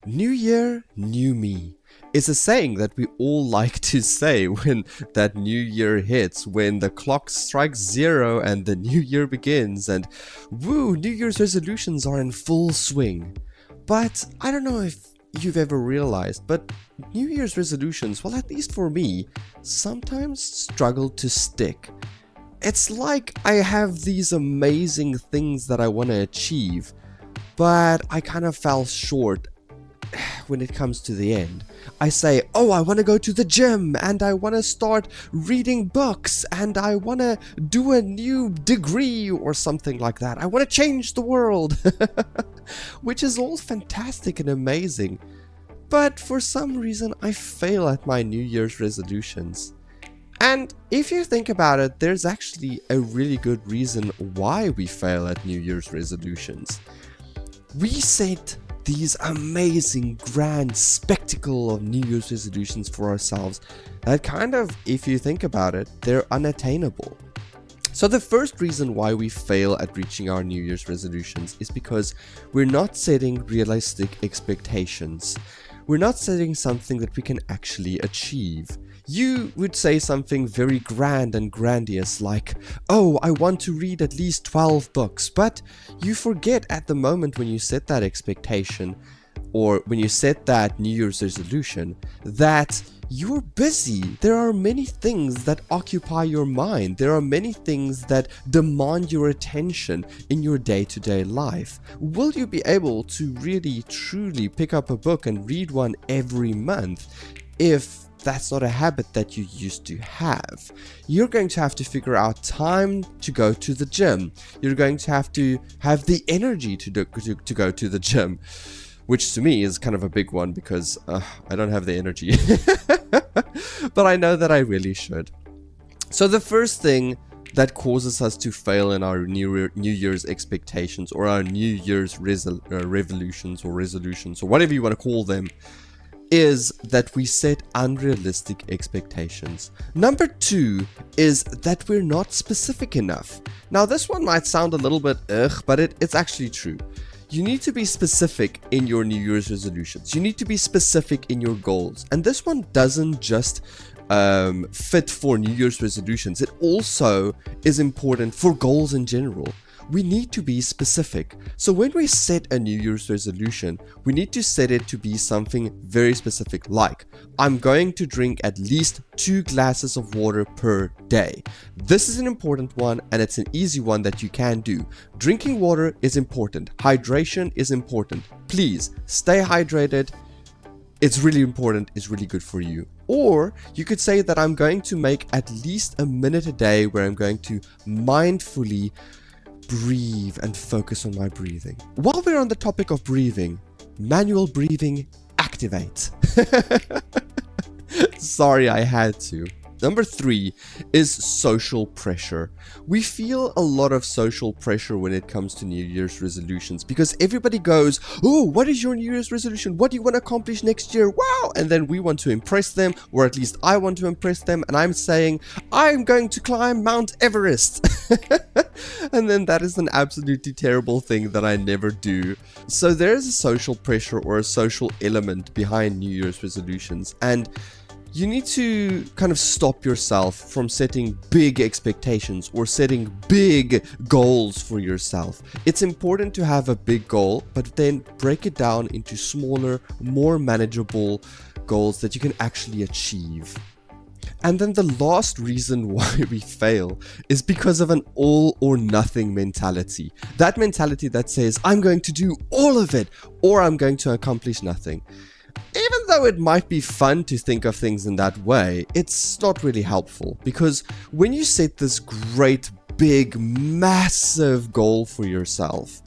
New year, new me. It's a saying that we all like to say when that new year hits, when the clock strikes 0 and the new year begins, and woo, New Year's resolutions are in full swing. But I don't know if you've ever realized, but New Year's resolutions, well, at least for me, sometimes struggle to stick. It's like I have these amazing things that I want to achieve, but I kind of fell short when it comes to the end. I say, oh, I want to go to the gym, and I want to start reading books, and I want to do a new degree or something like that. I want to change the world, which is all fantastic and amazing. But for some reason, I fail at my New Year's resolutions. And if you think about it, there's actually a really good reason why we fail at New Year's resolutions. We set these amazing grand spectacle of New Year's resolutions for ourselves that kind of, if you think about it, they're unattainable. So the first reason why we fail at reaching our New Year's resolutions is because we're not setting realistic expectations. We're not setting something that we can actually achieve. You would say something very grand and grandiose like, oh, I want to read at least 12 books, but you forget at the moment when you set that expectation or when you set that New Year's resolution that you're busy. There are many things that occupy your mind. There are many things that demand your attention in your day-to-day life. Will you be able to really, truly pick up a book and read one every month if that's not a habit that you used to have? You're going to have to figure out time to go to the gym. You're going to have the energy to go to the gym, which to me is kind of a big one because I don't have the energy. But I know that I really should. So the first thing that causes us to fail in our New Year's expectations or our New Year's revolutions or resolutions or whatever you want to call them is that we set unrealistic expectations. Number 2 is that we're not specific enough. Now this one might sound a little bit but it's actually true. You need to be specific in your New Year's resolutions. You need to be specific in your goals. And this one doesn't just fit for New Year's resolutions. It also is important for goals in general. We need to be specific. So when we set a New Year's resolution, we need to set it to be something very specific, like I'm going to drink at least 2 glasses of water per day. This is an important one and it's an easy one that you can do. Drinking water is important. Hydration is important. Please stay hydrated. It's really important. It's really good for you. Or you could say that I'm going to make at least a minute a day where I'm going to mindfully breathe and focus on my breathing. While we're on the topic of breathing, manual breathing, activate. Sorry, I had to. Number 3 is social pressure. We feel a lot of social pressure when it comes to New Year's resolutions because everybody goes, oh, what is your New Year's resolution? What do you want to accomplish next year? Wow! And then we want to impress them, or at least I want to impress them, and I'm saying, I'm going to climb Mount Everest. And then that is an absolutely terrible thing that I never do. So there's a social pressure or a social element behind New Year's resolutions, and you need to kind of stop yourself from setting big expectations or setting big goals for yourself. It's important to have a big goal, but then break it down into smaller, more manageable goals that you can actually achieve. And then the last reason why we fail is because of an all or nothing mentality. That mentality that says, I'm going to do all of it or I'm going to accomplish nothing. Even though it might be fun to think of things in that way, it's not really helpful because when you set this great, big, massive goal for yourself,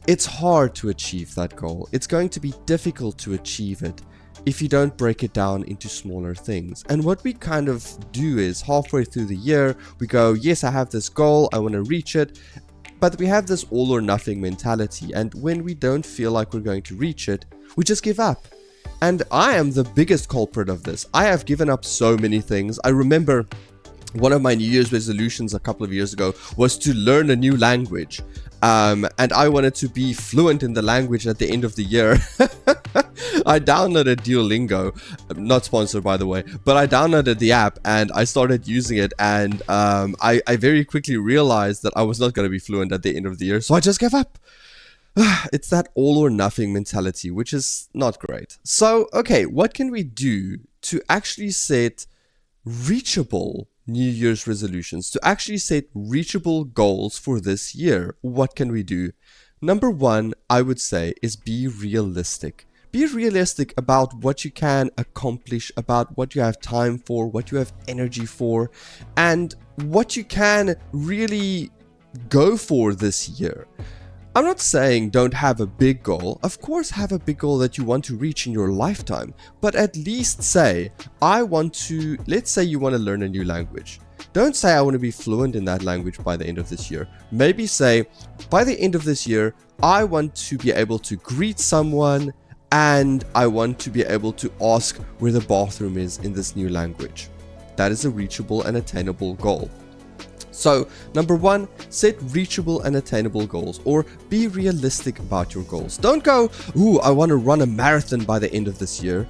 it's hard to achieve that goal. It's going to be difficult to achieve it if you don't break it down into smaller things. And what we kind of do is halfway through the year, we go, yes, I have this goal, I want to reach it. But we have this all or nothing mentality. And when we don't feel like we're going to reach it, we just give up. And I am the biggest culprit of this. I have given up so many things. I remember one of my New Year's resolutions a couple of years ago was to learn a new language. And I wanted to be fluent in the language at the end of the year. I downloaded Duolingo, not sponsored by the way, but I downloaded the app and I started using it, and I very quickly realized that I was not going to be fluent at the end of the year, so I just gave up. It's that all or nothing mentality, which is not great. So, okay, what can we do to actually set reachable New Year's resolutions, to actually set reachable goals for this year? What can we do? Number one, I would say, is be realistic. Be realistic about what you can accomplish, about what you have time for, what you have energy for, and what you can really go for this year. I'm not saying don't have a big goal. Of course, have a big goal that you want to reach in your lifetime, but at least say, I want to, let's say you want to learn a new language. Don't say I want to be fluent in that language by the end of this year. Maybe say, by the end of this year, I want to be able to greet someone, and I want to be able to ask where the bathroom is in this new language. That is a reachable and attainable goal. So, number one, set reachable and attainable goals, or be realistic about your goals. Don't go, ooh, I want to run a marathon by the end of this year.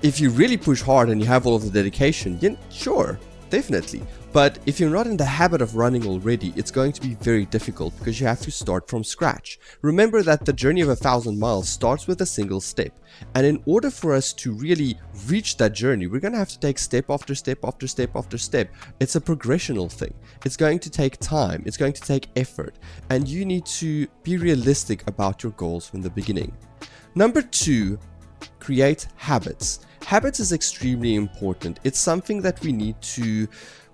If you really push hard and you have all of the dedication, yeah, sure, definitely. But if you're not in the habit of running already, it's going to be very difficult because you have to start from scratch. Remember that the journey of 1,000 miles starts with a single step. And in order for us to really reach that journey, we're going to have to take step after step after step after step. It's a progressional thing. It's going to take time. It's going to take effort. And you need to be realistic about your goals from the beginning. Number two, create habits. Habits is extremely important. It's something that we need to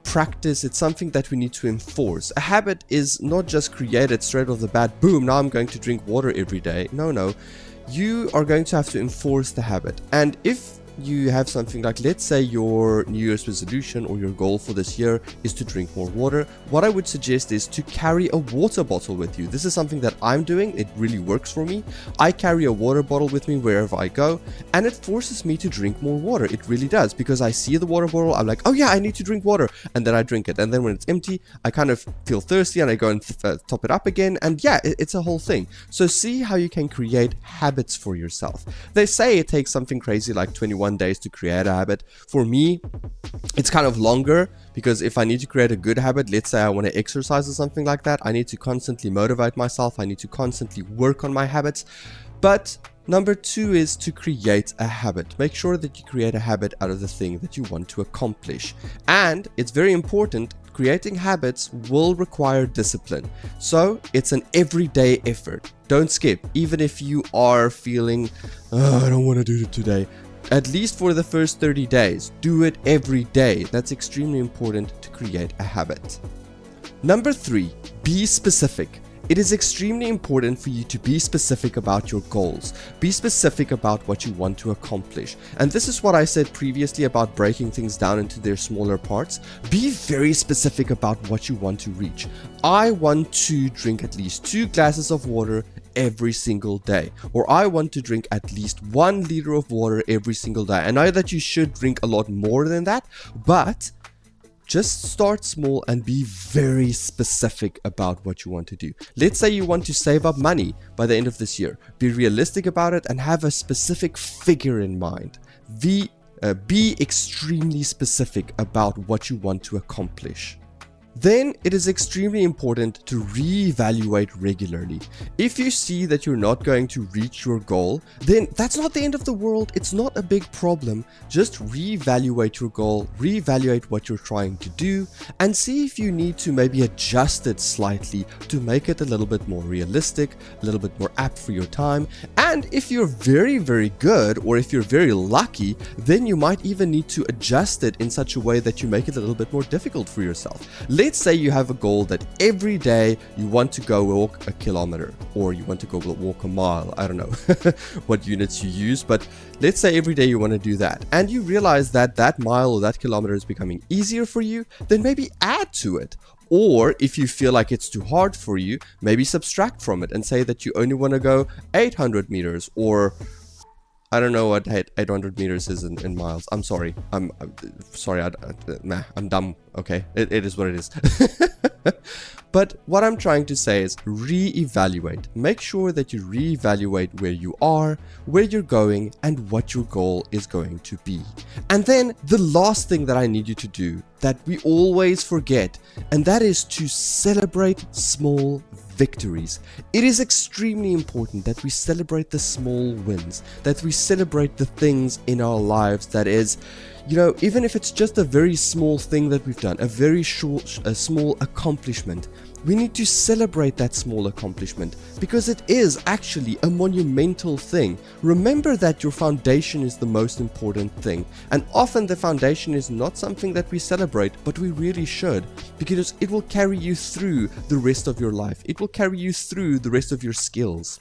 practice. It's something that we need to enforce. A habit is not just created straight off the bat, boom, now I'm going to drink water every day. No. You are going to have to enforce the habit. And if you have something like, let's say your New Year's resolution or your goal for this year is to drink more water, what I would suggest is to carry a water bottle with you. This is something that I'm doing. It really works for me. I carry a water bottle with me wherever I go, and it forces me to drink more water. It really does, because I see the water bottle, I'm like, oh yeah, I need to drink water, and then I drink it. And then when it's empty, I kind of feel thirsty and I go and top it up again, and yeah, it's a whole thing. So see how you can create habits for yourself. They say it takes something crazy like 21 days to create a habit. For me, it's kind of longer, because if I need to create a good habit, let's say I want to exercise or something like that, I need to constantly motivate myself. I need to constantly work on my habits. But number two is to create a habit. Make sure that you create a habit out of the thing that you want to accomplish. And it's very important, creating habits will require discipline. So it's an everyday effort. Don't skip. Even if you are feeling, oh, I don't want to do it today. At least for the first 30 days, do it every day. That's extremely important to create a habit. Number three, be specific. It is extremely important for you to be specific about your goals. Be specific about what you want to accomplish. And this is what I said previously about breaking things down into their smaller parts. Be very specific about what you want to reach. I want to drink at least 2 glasses of water every single day, or I want to drink at least 1 liter of water every single day. I know that you should drink a lot more than that, but just start small and be very specific about what you want to do. Let's say you want to save up money by the end of this year. Be realistic about it and have a specific figure in mind. Be extremely specific about what you want to accomplish. Then it is extremely important to reevaluate regularly. If you see that you're not going to reach your goal, then that's not the end of the world. It's not a big problem. Just reevaluate your goal, reevaluate what you're trying to do, and see if you need to maybe adjust it slightly to make it a little bit more realistic, a little bit more apt for your time. And if you're very, very good, or if you're very lucky, then you might even need to adjust it in such a way that you make it a little bit more difficult for yourself. Let's say you have a goal that every day you want to go walk a kilometer, or you want to go walk a mile. I don't know what units you use, but let's say every day you want to do that, and you realize that that mile or that kilometer is becoming easier for you, then maybe add to it. Or if you feel like it's too hard for you, maybe subtract from it and say that you only want to go 800 meters, or I don't know what 800 meters is in miles. I'm sorry. I'm sorry. I'm dumb. Okay. It is what it is. But what I'm trying to say is reevaluate. Make sure that you reevaluate where you are, where you're going, and what your goal is going to be. And then the last thing that I need you to do that we always forget, and that is to celebrate small victories. It is extremely important that we celebrate the small wins, that we celebrate the things in our lives that is, even if it's just a very small thing that we've done, a small accomplishment, we need to celebrate that small accomplishment because it is actually a monumental thing. Remember that your foundation is the most important thing, and often the foundation is not something that we celebrate, but we really should, because it will carry you through the rest of your life. It will carry you through the rest of your skills.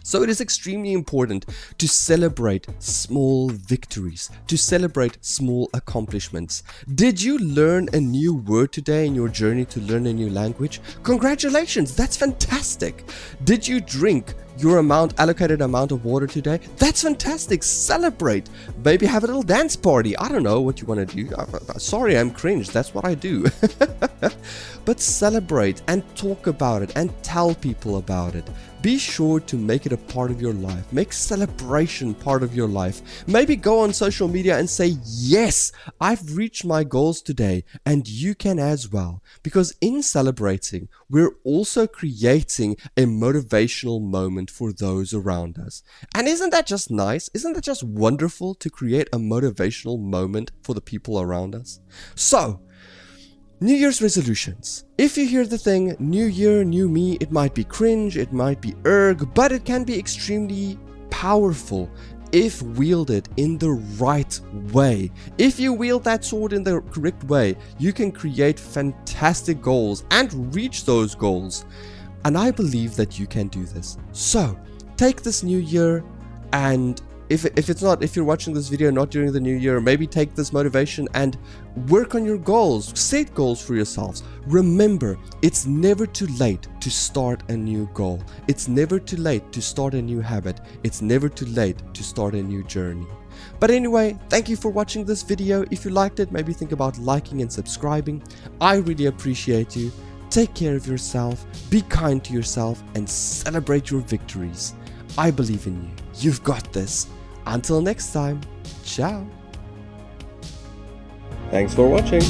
So it is extremely important to celebrate small victories, to celebrate small accomplishments. Did you learn a new word today in your journey to learn a new language? Congratulations, that's fantastic. Did you drink your allocated amount of water today? That's fantastic. Celebrate. Maybe have a little dance party. I don't know what you want to do. Sorry, I'm cringe. That's what I do. But celebrate and talk about it and tell people about it. Be sure to make it a part of your life. Make celebration part of your life. Maybe go on social media and say, yes, I've reached my goals today, and you can as well. Because in celebrating, we're also creating a motivational moment for those around us. And isn't that just nice? Isn't that just wonderful to create a motivational moment for the people around us? So, New Year's resolutions. If you hear the thing, new year, new me, it might be cringe, it might be erg, but it can be extremely powerful if wielded in the right way. If you wield that sword in the correct way, you can create fantastic goals and reach those goals. And I believe that you can do this. So, take this new year, and if you're watching this video not during the new year, maybe take this motivation and work on your goals. Set goals for yourselves. Remember, it's never too late to start a new goal. It's never too late to start a new habit. It's never too late to start a new journey. But anyway, thank you for watching this video. If you liked it, maybe think about liking and subscribing. I really appreciate you. Take care of yourself, be kind to yourself, and celebrate your victories. I believe in you. You've got this. Until next time, ciao. Thanks for watching.